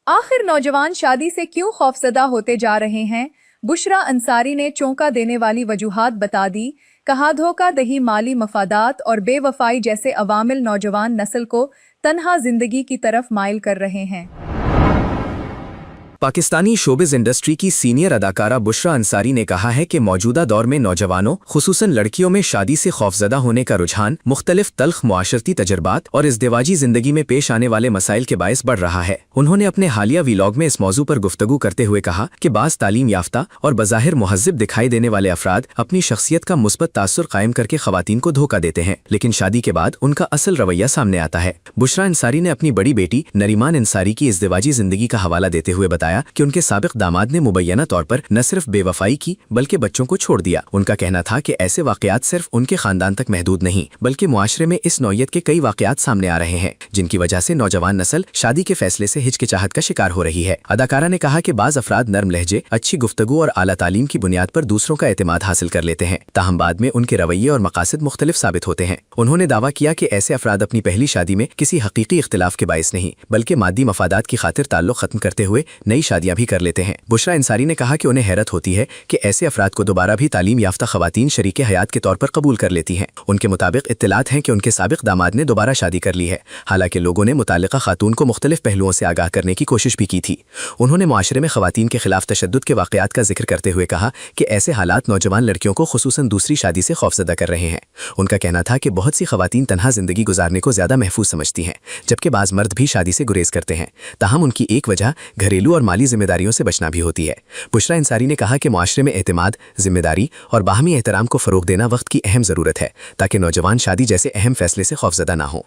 आखिर नौजवान शादी से क्यों खौफजदा होते जा रहे हैं? बुशरा अंसारी ने चौंका देने वाली वजूहात बता दी। कहा, धोखाधड़ी, माली मफादात और बेवफाई जैसे अवामिल नौजवान नस्ल को तन्हा जिंदगी की तरफ माइल कर रहे हैं। पाकिस्तानी शोबिज़ इंडस्ट्री की सीनियर अदाकारा बुशरा अंसारी ने कहा है कि मौजूदा दौर में नौजवानों खुसूसन लड़कियों में शादी से खौफजदा होने का रुझान मुख्तलिफ तल्ख मुआशरती तजर्बात और इज़दिवाजी ज़िंदगी में पेश आने वाले मसाइल के बायस बढ़ रहा है। उन्होंने अपने हालिया वीलॉग में इस मौजू पर गुफ्तगू करते हुए कहा कि बाज़ तालीम याफ्ता और बज़ाहिर मुहज़्ज़िब दिखाई देने वाले अफराद अपनी शख्सियत का मुस्बत तासुर कायम करके ख़वातीन को धोखा देते हैं, लेकिन शादी के बाद उनका असल रवैया सामने आता है। बुशरा अंसारी ने अपनी बड़ी बेटी नरीमान अंसारी की इज़दिवाजी ज़िंदगी का हवाला देते हुए बताया कि उनके साबिक दामाद ने मुबैना तौर पर न सिर्फ बेवफाई की बल्कि बच्चों को छोड़ दिया। उनका कहना था कि ऐसे वाकयात सिर्फ उनके खानदान तक महदूद नहीं बल्कि मुआशरे में इस नौयत के कई वाकयात सामने आ रहे हैं, जिनकी वजह से नौजवान नस्ल शादी के फैसले से हिचकिचाहट का शिकार हो रही है। अदाकारा ने कहा कि बाज़ अफराद नरम लहजे, अच्छी गुफ्तगू और आला तालीम की बुनियाद पर दूसरों का एतमाद हासिल कर लेते हैं, ताहम बाद में उनके रवैये और मकासद मुख्तलिफ साबित होते हैं। उन्होंने दावा किया कि ऐसे अफराद अपनी पहली शादी में किसी हकीकी इख्तिलाफ के बायस नहीं बल्कि मादी मफादात की खातिर ताल्लुक खत्म करते हुए नई शादियां भी कर लेते हैं। बुशरा अंसारी ने कहा कि उन्हें हैरत होती है कि ऐसे अफराद को दोबारा भी तालीम याफ्ता खवातीन शरीके हयात के तौर पर कबूल कर लेती हैं। उनके मुताबिक इत्तलात हैं कि उनके साबिक दामाद ने दोबारा शादी कर ली है, हालांकि लोगों ने मुतालिका खातून को मुख्तलिफ पहलुओं से आगाह करने की कोशिश भी की थी। उन्होंने मुआशरे में खवातीन के खिलाफ तशद्दुद के वाकयात का जिक्र करते हुए कहा कि ऐसे हालात नौजवान लड़कियों को खुसूसन दूसरी शादी से खौफजदा कर रहे हैं। उनका कहना था कि बहुत सी खवातीन तन्हा जिंदगी गुजारने को ज्यादा महफूज समझती हैं, जबकि बाज मर्द भी शादी से गुरेज करते हैं, ताहम उनकी एक वजह घरेलू और माली जिम्मेदारियों से बचना भी होती है। बुशरा अंसारी ने कहा कि मुआशरे में एतमाद, जिम्मेदारी और बाहमी एहतराम को फ़रोग़ देना वक्त की अहम ज़रूरत है ताकि नौजवान शादी जैसे अहम फैसले से खौफजदा ना हो।